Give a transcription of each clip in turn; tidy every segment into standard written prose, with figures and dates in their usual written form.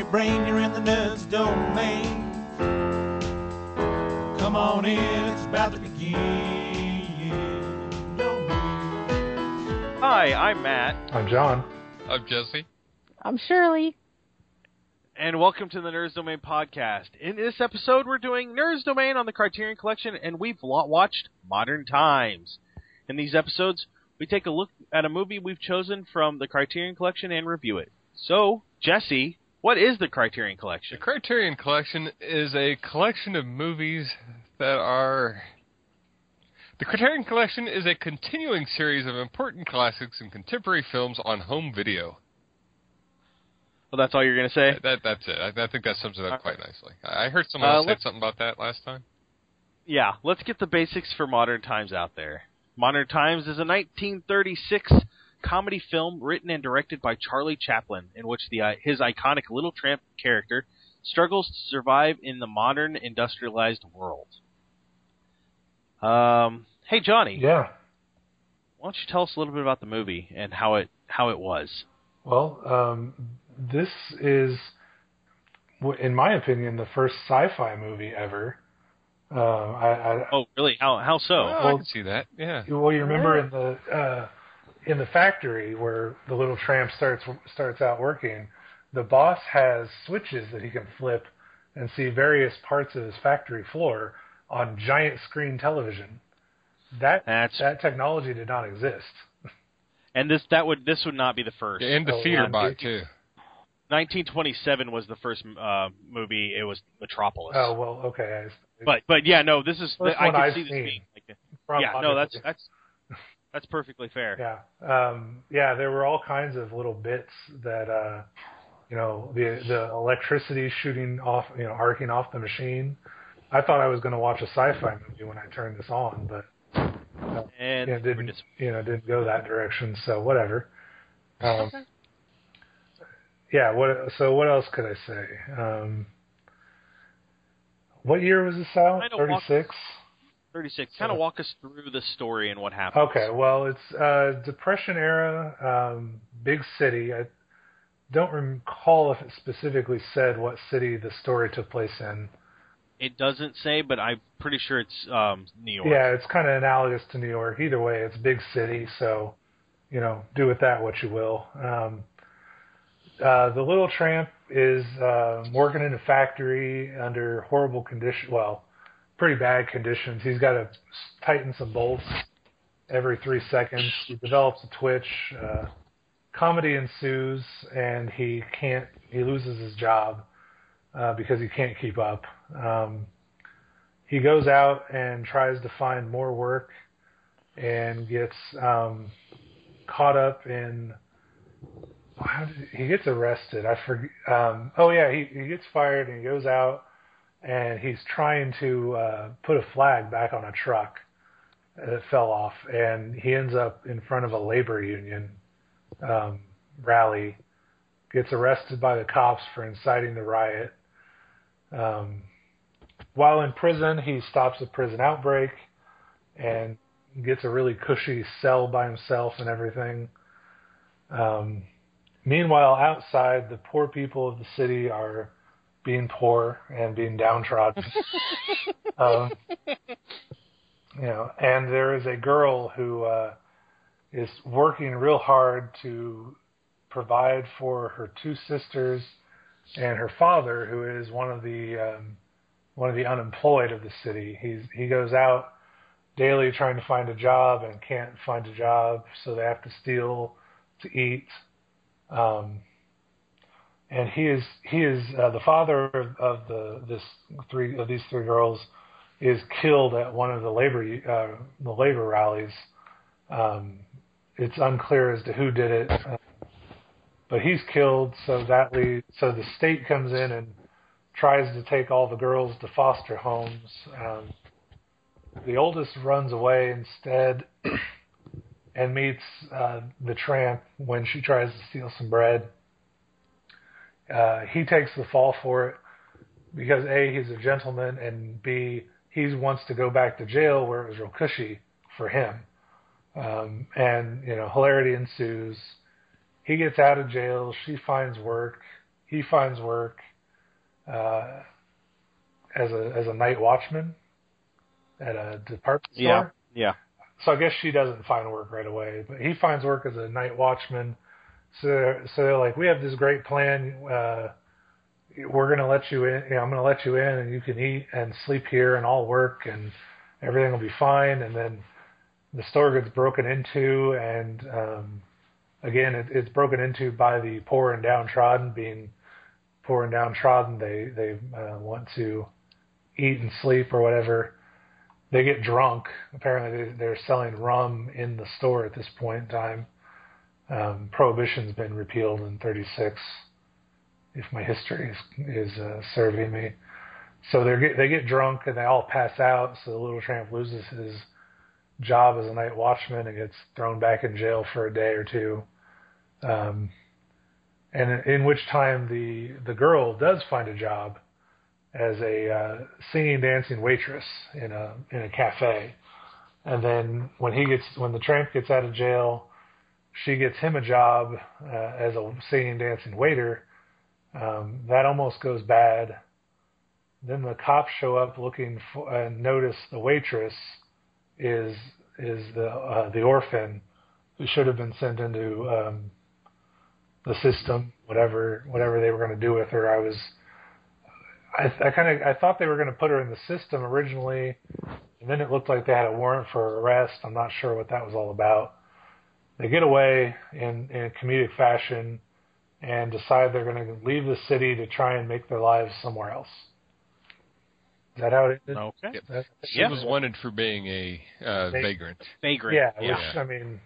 your brain, you're in the nerds domain. Come on in, it's about to begin. Hi, I'm Matt. I'm John. I'm Jesse. I'm Shirley. And welcome to the Nerds Domain podcast. In this episode, we're doing Nerds Domain on the Criterion Collection, and we've watched Modern Times. In these episodes, we take a look at a movie we've chosen from the Criterion Collection and review it. So, Jesse, what is the Criterion Collection? The Criterion Collection is a collection of movies that are... The Criterion Collection is a continuing series of important classics and contemporary films on home video. Well, that's all you're going to say? That's it. I think that sums it up quite nicely. I heard someone else say something about that last time. Yeah, let's get the basics for Modern Times out there. Modern Times is a 1936 comedy film written and directed by Charlie Chaplin, in which his iconic Little Tramp character struggles to survive in the modern industrialized world. Hey, Johnny. Yeah. Why don't you tell us a little bit about the movie and how it was? Well, this is, in my opinion, the first sci-fi movie ever. Oh, really? How so? Well, I can see that. Yeah. Well, you remember in the factory where the Little Tramp starts out working, the boss has switches that he can flip and see various parts of his factory floor on giant screen television. That technology did not exist. And this would not be the first. And the feeder bot too. 1927 was the first movie. It was Metropolis. Oh well, okay. But yeah, no, this is. I can see this being. That's perfectly fair. Yeah, there were all kinds of little bits that the electricity shooting off, arcing off the machine. I thought I was going to watch a sci-fi movie when I turned this on, but didn't go that direction. So whatever. Okay. Yeah. What else could I say? What year was this out? 36. 36. Kind of walk us through the story and what happened. Okay. Well, it's Depression era, big city. I don't recall if it specifically said what city the story took place in. It doesn't say, but I'm pretty sure it's New York. Yeah, it's kind of analogous to New York. Either way, it's a big city, so, do with that what you will. The Little Tramp is working in a factory under horrible conditions, well, pretty bad conditions. He's got to tighten some bolts every 3 seconds. He develops a twitch. Comedy ensues, and he loses his job because he can't keep up. He goes out and tries to find more work and gets caught up in... he gets arrested. I forget. He gets fired and he goes out and he's trying to put a flag back on a truck that fell off, and he ends up in front of a labor union rally. Gets arrested by the cops for inciting the riot. While in prison, he stops a prison outbreak and gets a really cushy cell by himself and everything. Meanwhile, outside, the poor people of the city are being poor and being downtrodden. And there is a girl who is working real hard to provide for her two sisters and her father, who is one of the unemployed of the city. He goes out daily trying to find a job and can't find a job, so they have to steal to eat. And he is the father of these three girls is killed at one of the labor rallies. It's unclear as to who did it, but he's killed. So the state comes in and tries to take all the girls to foster homes. The oldest runs away instead and meets the tramp when she tries to steal some bread. He takes the fall for it because A, he's a gentleman, and B, he wants to go back to jail where it was real cushy for him. And hilarity ensues. He gets out of jail. She finds work. he finds work as a night watchman at a department store. Yeah. So I guess she doesn't find work right away, but he finds work as a night watchman. So they're like, we have this great plan. We're going to let you in. I'm going to let you in, and you can eat and sleep here, and all work, and everything will be fine. And then the store gets broken into, and again, it's broken into by the poor and downtrodden. Being poor and downtrodden, they want to eat and sleep or whatever. They get drunk. Apparently, they're selling rum in the store at this point in time. Prohibition's been repealed in '36, if my history is serving me. So they get drunk and they all pass out. So the little tramp loses his job as a night watchman and gets thrown back in jail for a day or two. And in which time the girl does find a job as a singing, dancing waitress in a cafe. And then when the tramp gets out of jail, she gets him a job as a singing, dancing waiter. That almost goes bad. Then the cops show up looking for and notice the waitress is the orphan who should have been sent into the system. Whatever they were going to do with her, I thought they were going to put her in the system originally, and then it looked like they had a warrant for her arrest. I'm not sure what that was all about. They get away in a comedic fashion and decide they're going to leave the city to try and make their lives somewhere else. Is that how it ended? Okay. Yep. She was wanted for being a vagrant. Vagrant. Yeah, which, I mean,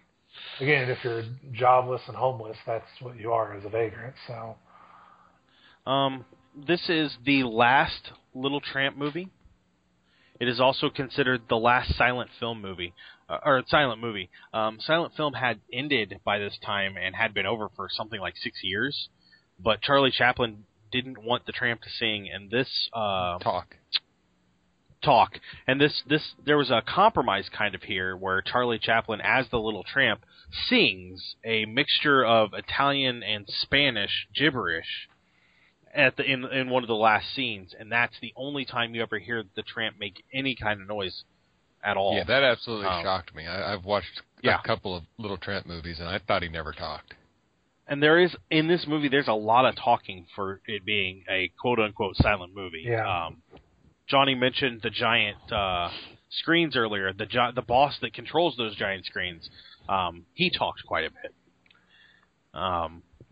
again, if you're jobless and homeless, that's what you are as a vagrant. So, this is the last Little Tramp movie. It is also considered the last silent movie. Silent film had ended by this time and had been over for something like 6 years, but Charlie Chaplin didn't want the Tramp to sing, and this talk. And this there was a compromise kind of here where Charlie Chaplin, as the Little Tramp, sings a mixture of Italian and Spanish gibberish in one of the last scenes, and that's the only time you ever hear the Tramp make any kind of noise at all. Yeah, that absolutely shocked me. I've watched a couple of Little Tramp movies, and I thought he never talked. And in this movie, there's a lot of talking for it being a quote-unquote silent movie. Yeah. Johnny mentioned the giant screens earlier. The boss that controls those giant screens, he talks quite a bit.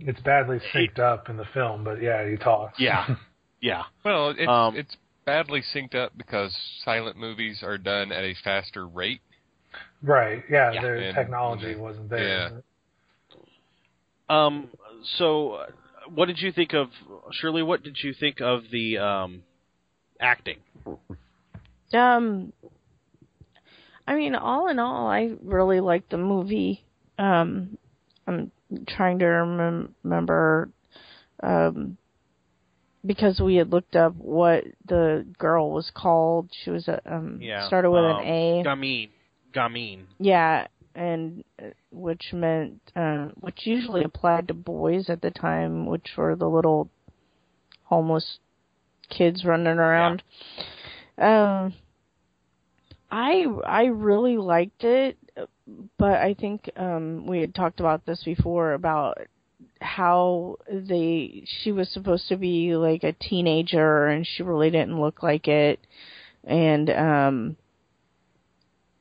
It's badly synced up in the film, but yeah, he talks. Yeah. Well, it's badly synced up because silent movies are done at a faster rate. Right. Yeah. Their technology wasn't there. Yeah. So, what did you think of Shirley? What did you think of the acting? I mean, all in all, I really liked the movie. I'm trying to remember, because we had looked up what the girl was called. She was started with an A. Gamine. Yeah, and which meant which usually applied to boys at the time, which were the little homeless kids running around. Yeah. I really liked it, but I think we had talked about this before about how she was supposed to be like a teenager and she really didn't look like it, and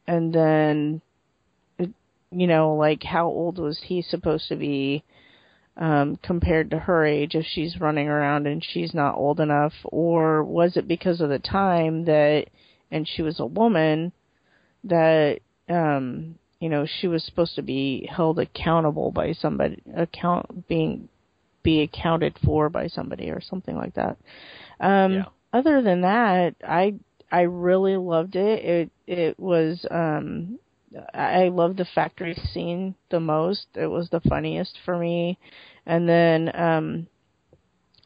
then like how old was he supposed to be compared to her age if she's running around and she's not old enough, or was it because of the time and she was a woman that she was supposed to be held accountable by somebody, be accounted for by somebody or something like that. Other than that, I really loved it. It was I loved the factory scene the most. It was the funniest for me. And then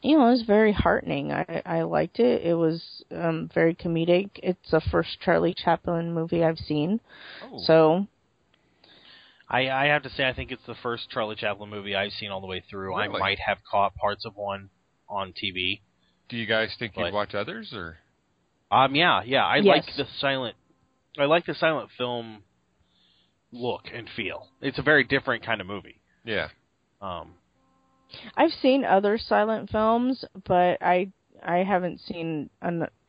it was very heartening. I liked it. It was very comedic. It's the first Charlie Chaplin movie I've seen. Oh. So I have to say I think it's the first Charlie Chaplin movie I've seen all the way through. Really? I might have caught parts of one, on TV. Do you guys think you'd watch others, or? Yeah. I Yes. like the silent film look and feel. It's a very different kind of movie. Yeah. I've seen other silent films, but I haven't seen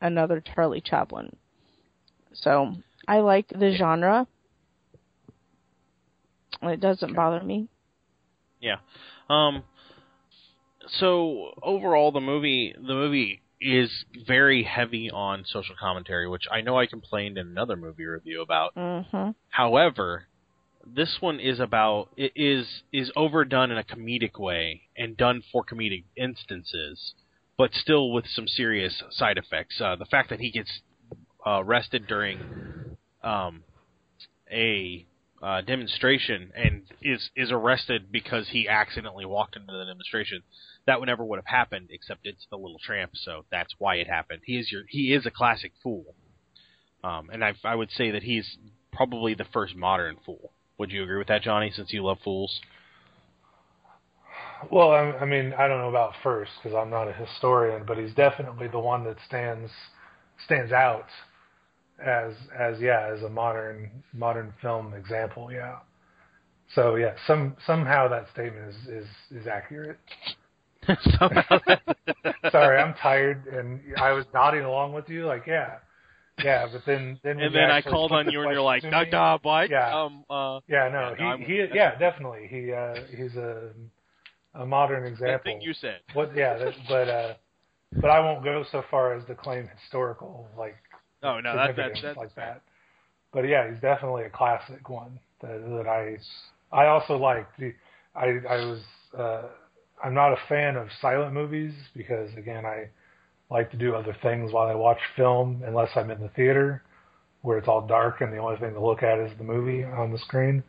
another Charlie Chaplin. So I like the genre. It doesn't bother me. Yeah. So overall, the movie is very heavy on social commentary, which I know I complained in another movie review about. Mm-hmm. However, this one is overdone in a comedic way and done for comedic instances, but still with some serious side effects. The fact that he gets arrested during a demonstration and is arrested because he accidentally walked into the demonstration, that never would have happened, except it's the Little Tramp, so that's why it happened. He is a classic fool, and I would say that he's probably the first modern fool. Would you agree with that, Johnny, since you love fools? Well, I mean, I don't know about first because I'm not a historian, but he's definitely the one that stands out as a modern film example. Yeah. So yeah, somehow that statement is accurate. Sorry, I'm tired, and I was nodding along with you, like yeah, but then I called on you, and you're like, nah, what? Yeah, definitely, he's a modern example. I think you said. But I won't go so far as to claim historical significance like that. But yeah, he's definitely a classic one that I also liked. I'm not a fan of silent movies because, again, I like to do other things while I watch film unless I'm in the theater where it's all dark and the only thing to look at is the movie on the screen.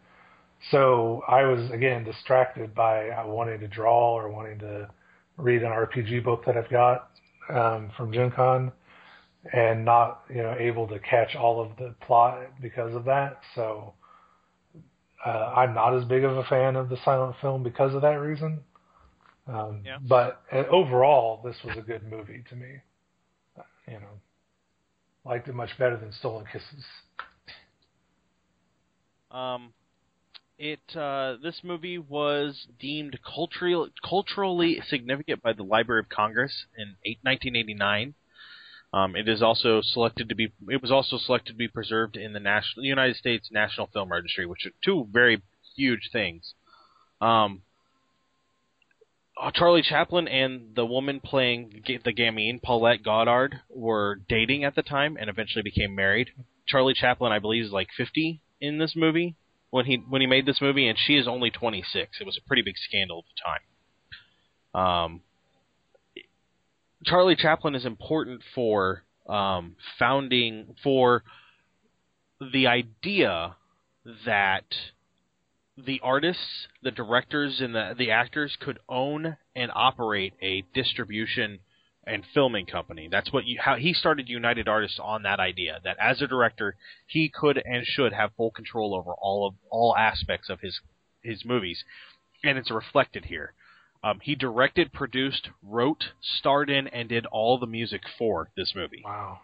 So I was, again, distracted by wanting to draw or wanting to read an RPG book that I've got from Gen Con and not able to catch all of the plot because of that. So I'm not as big of a fan of the silent film because of that reason. But overall, this was a good movie to me. Liked it much better than Stolen Kisses. This movie was deemed culturally significant by the Library of Congress in 1989. It was also selected to be preserved in the United States National Film Registry, which are two very huge things. Charlie Chaplin and the woman playing the Gamine, Paulette Goddard, were dating at the time and eventually became married. Charlie Chaplin, I believe, is like 50 in this movie when he made this movie, and she is only 26. It was a pretty big scandal at the time. Charlie Chaplin is important for for the idea that the artists, the directors, and the actors could own and operate a distribution and filming company. That's how he started United Artists, on that idea that as a director he could and should have full control over all aspects of his movies, and it's reflected here. He directed, produced, wrote, starred in, and did all the music for this movie. Wow.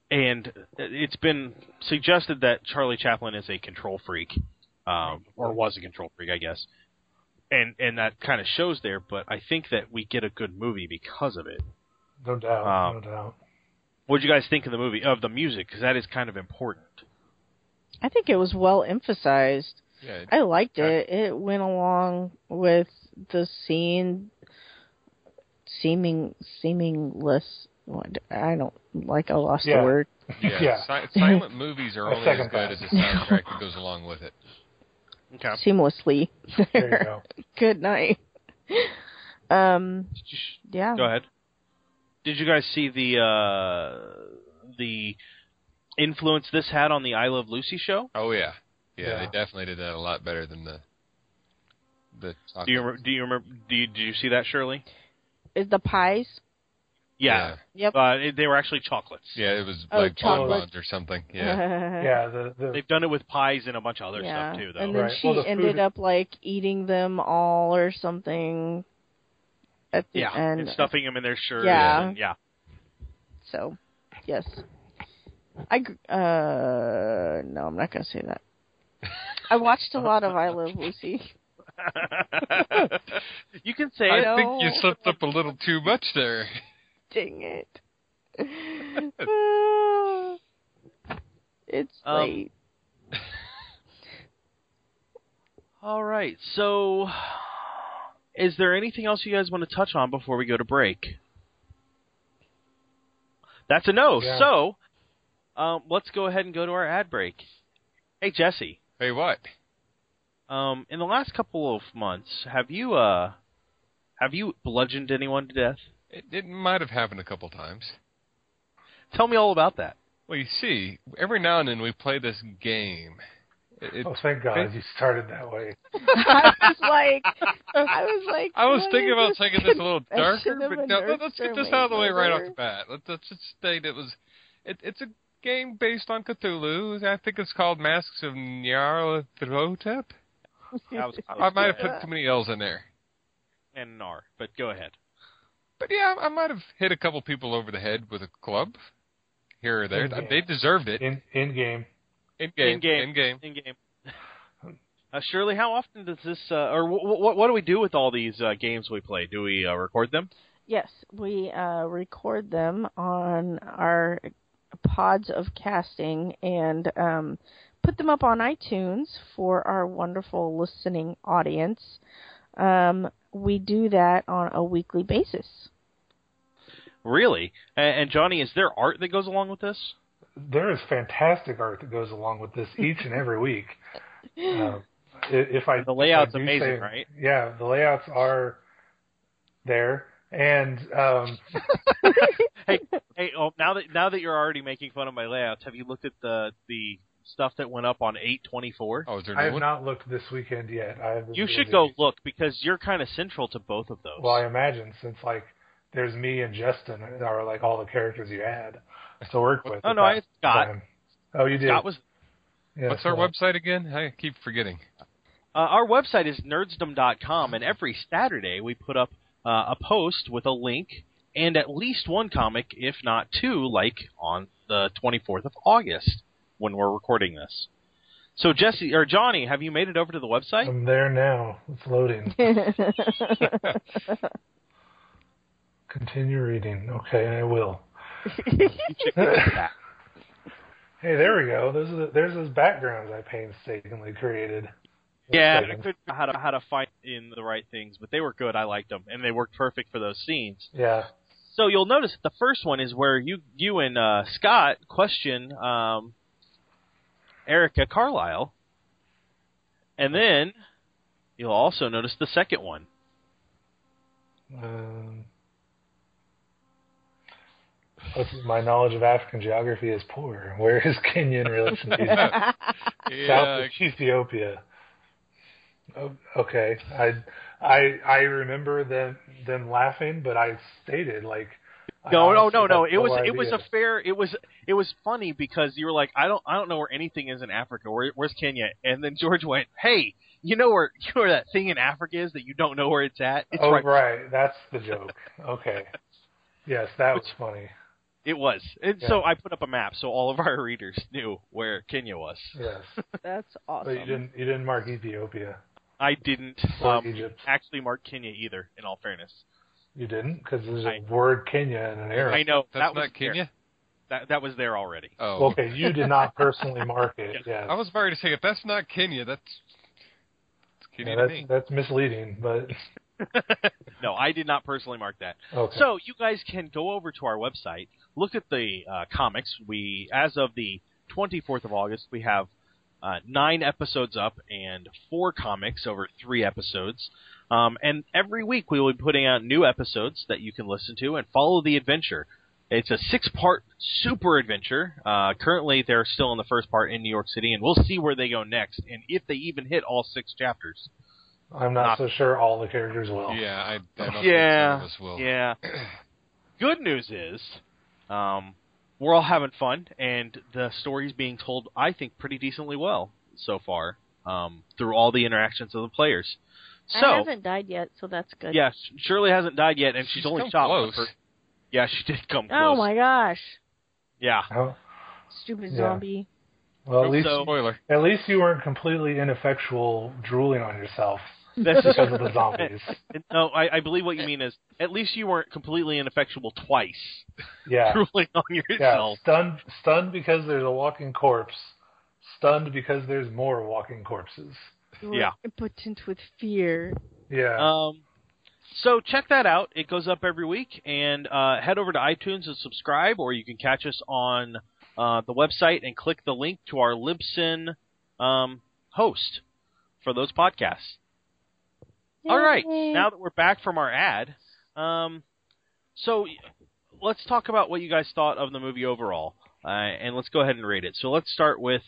And it's been suggested that Charlie Chaplin is a control freak, or was a control freak, I guess. And that kind of shows there, but I think that we get a good movie because of it. No doubt, no doubt. What did you guys think of the music? Because that is kind of important. I think it was well emphasized. Yeah, I liked it. It went along with the seamingless. I don't like. I lost the word. Yeah. Silent movies are only as good as the soundtrack that goes along with it. Okay. Seamlessly. There you go. Good night. Yeah. Go ahead. Did you guys see the influence this had on the I Love Lucy show? Oh yeah. Yeah, they definitely did that a lot better than the. Do you remember? Did you see that, Shirley? Is the pies? Yeah. Yep. They were actually chocolates. Yeah, it was like bonbons or something. Yeah. Yeah. They've done it with pies and a bunch of other stuff too, though. And then she ended up like eating them all or something. at the end. And stuffing them in their shirt. Yeah. And, yeah. So, yes. No, I'm not going to say that. I watched a lot of I Love Lucy. You can say I it. think you slipped up a little too much there. Dang it. It's late. All right. So, is there anything else you guys want to touch on before we go to break? That's a no. Yeah. So, let's go ahead and go to our ad break. Hey, Jesse. Hey, what? In the last couple of months, have you bludgeoned anyone to death? It might have happened a couple times. Tell me all about that. Well, you see, every now and then we play this game. Thank God you started that way. I was thinking about taking this a little darker, but no, let's get this out of the way right off the the bat. Let's just state it's a game based on Cthulhu. I think it's called Masks of Nyarlathotep. I might have put too many L's in there. And an R, but go ahead. But yeah, I might have hit a couple people over the head with a club here or there. They deserved it. In game. In game. Shirley, how often does this, or what do we do with all these games we play? Do we record them? Yes, we record them on our pods of casting and put them up on iTunes for our wonderful listening audience. We do that on a weekly basis. Really? And Johnny, is there art that goes along with this? There is fantastic art that goes along with this each and every week. The layout's amazing, right? Yeah, the layouts are there, and hey, now that you're already making fun of my layouts, have you looked at the stuff that went up on 8/24? Oh, is there I no have one? not looked this weekend yet. You should go look because you're kind of central to both of those. Well, I imagine since there's me and Jestin are all the characters you had to work with. Oh no, I had Scott. Time. Oh, you did. Scott was. Yeah, What's our website again? I keep forgetting. Our website is nerdsdom.com, and every Saturday we put up a post with a link and at least one comic, if not two, like on the 24th of August when we're recording this. So, Jesse or Johnny, have you made it over to the website? I'm there now. It's loading. Continue reading. Okay, I will. Hey, there we go. There's those backgrounds I painstakingly created. Yeah, I couldn't know how to find in the right things, but they were good. I liked them, and they worked perfect for those scenes. Yeah. So you'll notice the first one is where you and Scott question Erica Carlisle, and then you'll also notice the second one. My knowledge of African geography is poor. Where is Kenya in relation to South Ethiopia? Oh, okay, I remember them laughing, but I stated No. It was funny because you were like, I don't know where anything is in Africa. Where's Kenya? And then George went, hey, you know where that thing in Africa is that you don't know where it's at? It's right. That's the joke. Okay. Yes, that was funny. It was. And so I put up a map so all of our readers knew where Kenya was. Yes. That's awesome. But you didn't mark Ethiopia. I didn't Egypt. actually mark Kenya either, in all fairness. You didn't? Because there's a word Kenya in an arrow. I know. That's not Kenya? That was there already. Oh. Okay, you did not personally mark it. Yes. I was about to say, if that's not Kenya, that's Kenya to me. That's misleading, but... No, I did not personally mark that. Okay. So you guys can go over to our website, look at the comics. As of the 24th of August, we have 9 episodes up and 4 comics over 3 episodes. And every week we will be putting out new episodes that you can listen to and follow the adventure. It's a 6-part super adventure. Currently, they're still in the first part in New York City, and we'll see where they go next, and if they even hit all 6 chapters. I'm not so sure all the characters will. Yeah, I don't think some of us will. Yeah. Good news is, we're all having fun, and the story's being told, I think, pretty decently well so far, through all the interactions of the players. So, I haven't died yet, so that's good. yeah, Shirley hasn't died yet, and she's only come shot close. one. Yeah, she did come close. Oh my gosh. Yeah. Oh, Stupid Yeah. zombie. well, Spoiler. at least you weren't completely ineffectual drooling on yourself That's because of the zombies. No, I believe what you mean is at least you weren't completely ineffectual twice. Yeah. Drooling on Yeah, yourself. stunned because there's a walking corpse. Stunned because there's more walking corpses. You were Yeah. impotent with fear. Yeah. So check that out. It goes up every week, and head over to iTunes and subscribe, or you can catch us on the website and click the link to our Libsyn host for those podcasts. All right, Yay. now that we're back from our ad, so let's talk about what you guys thought of the movie overall, and let's go ahead and rate it. So let's start with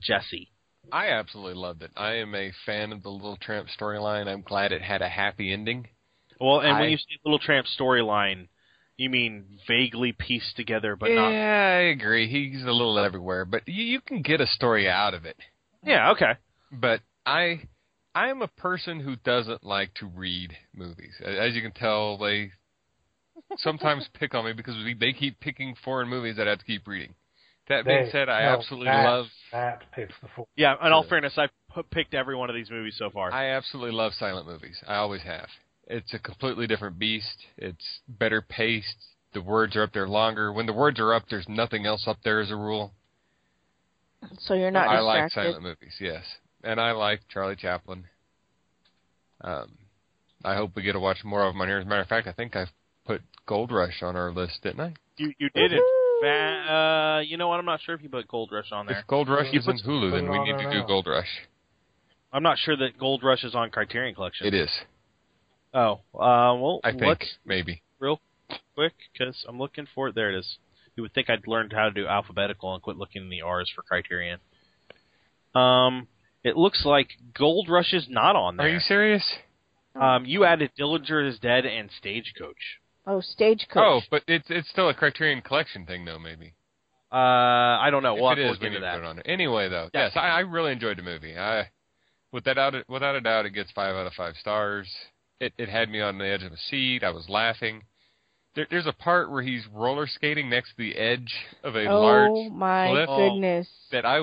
Jesse. I absolutely loved it. I am a fan of the Little Tramp storyline. I'm glad it had a happy ending. Well, and when you say Little Tramp storyline, you mean vaguely pieced together, but not... Yeah, I agree. He's a little everywhere, but you can get a story out of it. Yeah, okay. But I'm a person who doesn't like to read movies. As you can tell, they sometimes pick on me because they keep picking foreign movies that I have to keep reading. That being said, I absolutely love... Matt picks the four. Yeah, in all fairness, I've picked every one of these movies so far. I absolutely love silent movies. I always have. It's a completely different beast. It's better paced. The words are up there longer. When the words are up, there's nothing else up there as a rule. So you're not I distracted. like silent movies, yes. And I like Charlie Chaplin. I hope we get to watch more of them on here. As a matter of fact, I think I put Gold Rush on our list, didn't I? You did it. You know what? I'm not sure if you put Gold Rush on there. If Gold Rush is in Hulu, then we need to do Gold Rush. I'm not sure that Gold Rush is on Criterion Collection. It is. Oh, well, I think, let's maybe. real quick, because I'm looking for it. There it is. You would think I'd learned how to do alphabetical and quit looking in the R's for Criterion. It looks like Gold Rush is not on there. Are you serious? You added Dillinger is Dead and Stagecoach. Oh, Stagecoach. Oh, but it's still a Criterion Collection thing, though, maybe. I don't know. We'll have If to it look is, we need into to that. put it on there. Anyway, though, Yeah. yes, I really enjoyed the movie. Without a doubt, it gets 5 out of 5 stars. It had me on the edge of a seat. I was laughing. There's a part where he's roller skating next to the edge of a large Oh my cliff goodness. that I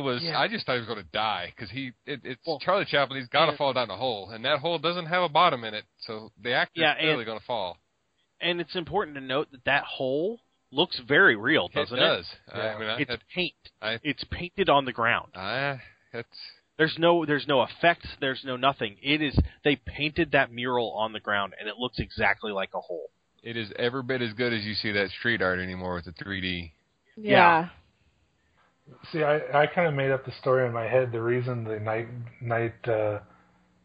just thought he was going to die because it's Charlie Chaplin. He's got to fall down the hole, and that hole doesn't have a bottom in it, so the actor's clearly going to fall. And it's important to note that hole looks very real, doesn't it? It does. Yeah. It's paint. It's painted on the ground. It's There's no effect. There's no nothing. They painted that mural on the ground, and it looks exactly like a hole. It is every bit as good as you see that street art anymore with the 3D. Yeah. See, I kind of made up the story in my head. The reason the night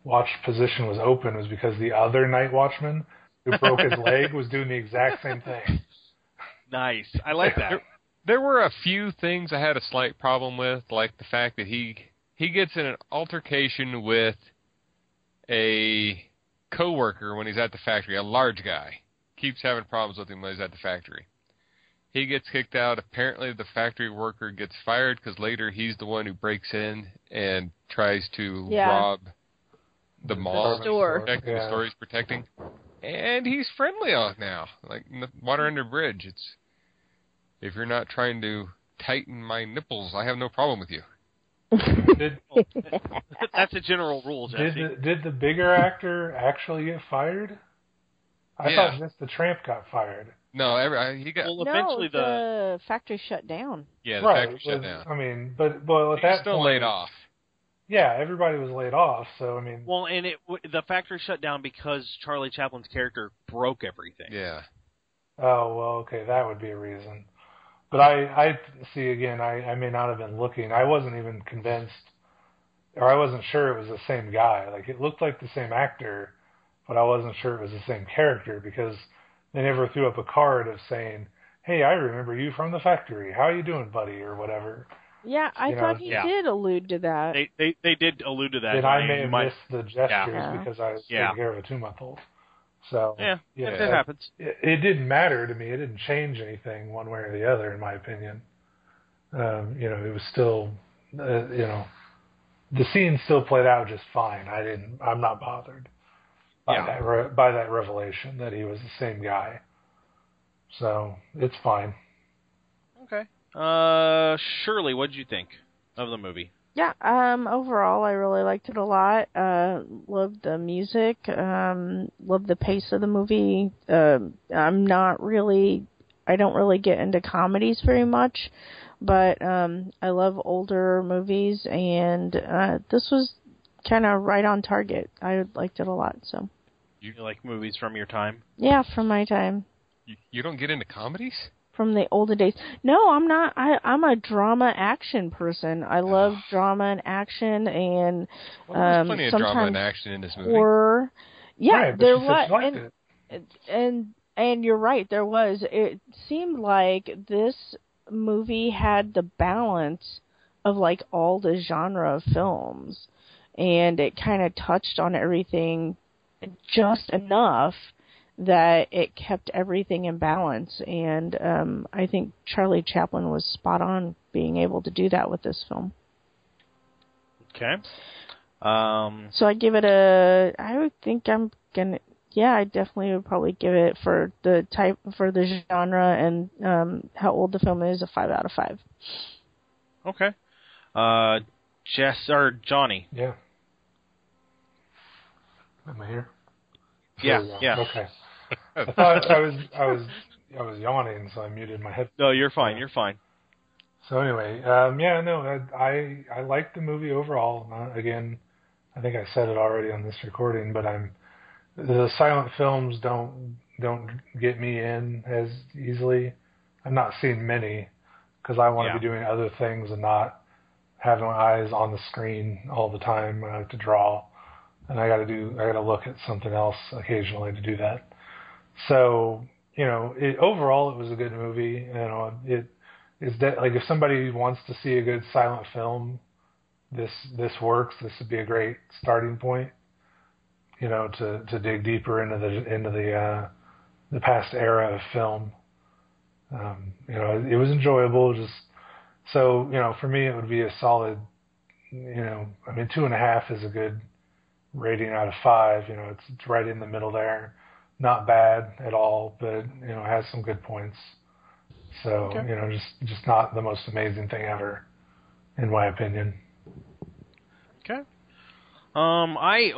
watch position was open was because the other night watchman who broke his leg was doing the exact same thing. Nice. I like that. There were a few things I had a slight problem with, like the fact that he gets in an altercation with a coworker when he's at the factory, a large guy. Keeps having problems with him when he's at the factory. He gets kicked out. Apparently the factory worker gets fired because later he's the one who breaks in and tries to rob the mall. Store. Protecting the store he's protecting. And he's friendly now. Like water under a bridge. It's if you're not trying to tighten my nipples, I have no problem with you. That's a general rule, Jesse. Did the bigger actor actually get fired? I thought just the tramp got fired. No, he got. Well, eventually the factory shut down. Yeah, the factory shut down. I mean, but at that point, still laid off. Yeah, everybody was laid off. So I mean, well, and the factory shut down because Charlie Chaplin's character broke everything. Yeah. Oh well, okay, that would be a reason. But I see again. I may not have been looking. I wasn't even convinced, or I wasn't sure it was the same guy. Like it looked like the same actor, but I wasn't sure it was the same character because they never threw up a card of saying, "Hey, I remember you from the factory. How you doing, buddy?" or whatever. Yeah, I thought he did allude to that. They did allude to that. Then I may have missed the gestures because I was taking care of a 2-month-old. So it happens. It didn't matter to me. It didn't change anything one way or the other, in my opinion. It was still, the scene still played out just fine. I'm not bothered. by that revelation that he was the same guy. So it's fine. Okay. Shirley, what did you think of the movie? Yeah, overall I really liked it a lot. Loved the music, loved the pace of the movie. I don't really get into comedies very much, but I love older movies, and this was kind of right on target. I liked it a lot. So you like movies from your time? Yeah, from my time. You don't get into comedies? From the older days. No, I'm not. I'm a drama action person. I love drama and action, and there's plenty of drama and action in this movie. Horror. Yeah, right, there was. And you're right, there was. It seemed like this movie had the balance of like all the genre of films, and it kind of touched on everything just enough that it kept everything in balance, and I think Charlie Chaplin was spot on being able to do that with this film. Okay. So I give it I definitely would probably give it, for the genre and how old the film is, a 5 out of 5. Okay. Johnny. Yeah. Am I here? Yeah. Okay. I thought I was yawning, so I muted my head. No, you're fine. You're fine. So anyway, I liked the movie overall. Again, I think I said it already on this recording, but the silent films don't get me in as easily. I've not seen many because I want to be doing other things and not having my eyes on the screen all the time. I have to draw, and I got to look at something else occasionally to do that. So, overall it was a good movie. It is that, like, if somebody wants to see a good silent film, this works. This would be a great starting point, to dig deeper into the past era of film. It was enjoyable. Just so, for me, it would be a solid, 2.5 is a good rating out of 5. It's right in the middle there. Not bad at all, but has some good points. So just not the most amazing thing ever, in my opinion. Okay. I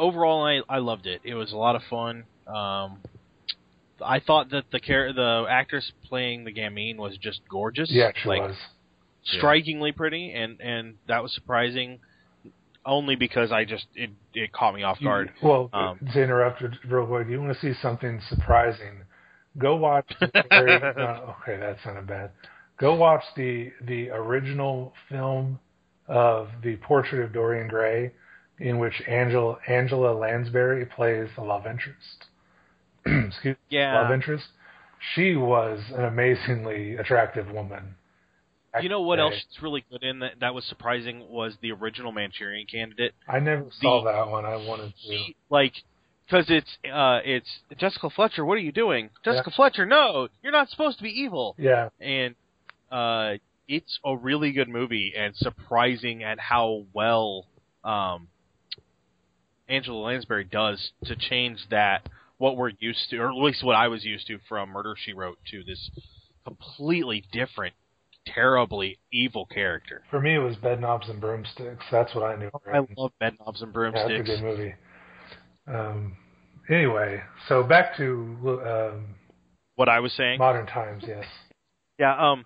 loved it. It was a lot of fun. I thought that the actress playing the Gamine was just gorgeous. Yeah, she was strikingly pretty, and that was surprising. Only because it caught me off guard. To interrupt real quick, you want to see something surprising? Go watch. Okay, that sounded bad. Go watch the original film of The Portrait of Dorian Gray, in which Angela Lansbury plays the love interest. Love interest. She was an amazingly attractive woman. You know what else is really good in that was surprising was the original Manchurian Candidate. I never saw that one. I wanted to. Because it's Jessica Fletcher. What are you doing, Jessica Fletcher? No, you're not supposed to be evil. Yeah. And it's a really good movie, and surprising at how well Angela Lansbury does to change what we're used to, or at least what I was used to from Murder, She Wrote, to this completely different, terribly evil character. For me, it was Bedknobs and Broomsticks. That's what I knew. I love Bedknobs and Broomsticks. Yeah, that's a good movie. Anyway, so back to what I was saying. Modern Times, yes. Yeah.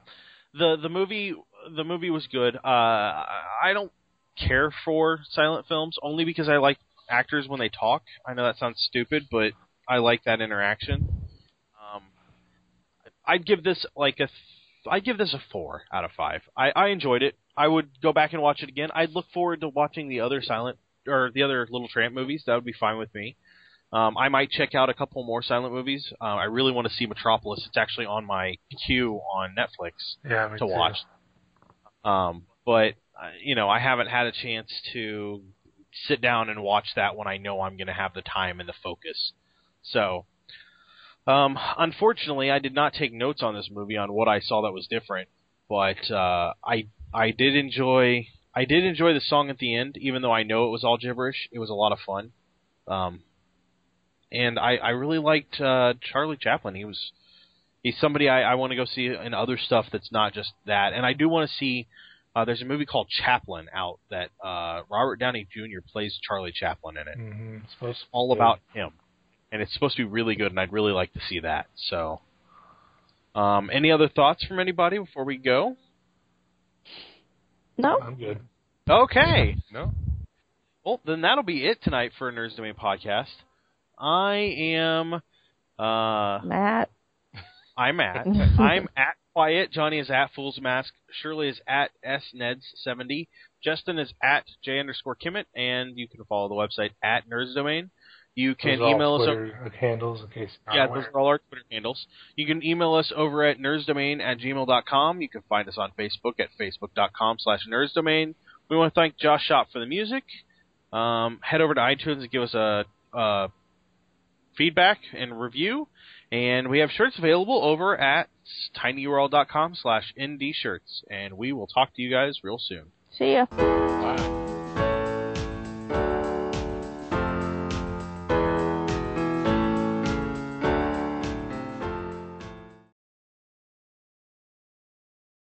The movie was good. I don't care for silent films only because I like actors when they talk. I know that sounds stupid, but I like that interaction. I'd give this a 4 out of 5. I enjoyed it. I would go back and watch it again. I'd look forward to watching the other Little Tramp movies. That would be fine with me. I might check out a couple more silent movies. I really want to see Metropolis. It's actually on my queue on Netflix to watch. But I haven't had a chance to sit down and watch that when I know I'm going to have the time and the focus. So, unfortunately, I did not take notes on this movie on what I saw that was different. But I did enjoy the song at the end, even though I know it was all gibberish. It was a lot of fun. And I really liked Charlie Chaplin. He's somebody I want to go see in other stuff that's not just that. And I do want to see, there's a movie called Chaplin out that Robert Downey Jr. plays Charlie Chaplin in it. Mm-hmm. It's all about him. And it's supposed to be really good, and I'd really like to see that. So, any other thoughts from anybody before we go? No. I'm good. Okay. No? Well, then that'll be it tonight for Nerds Domain Podcast. I am... Matt. I'm Matt. I'm at Quiet. Johnny is at Fool's Mask. Shirley is at SNEDS70. Justin is at J_Kimmett. And you can follow the website at Nerds Domain. You can email us over handles in case. those are all our Twitter handles. You can email us over at nerdsdomain@gmail.com. You can find us on Facebook at facebook.com/nerdsdomain. We want to thank Josh Shop for the music. Head over to iTunes and give us a feedback and review. And we have shirts available over at tinyurl.com/ndshirts. And we will talk to you guys real soon. See ya. Bye.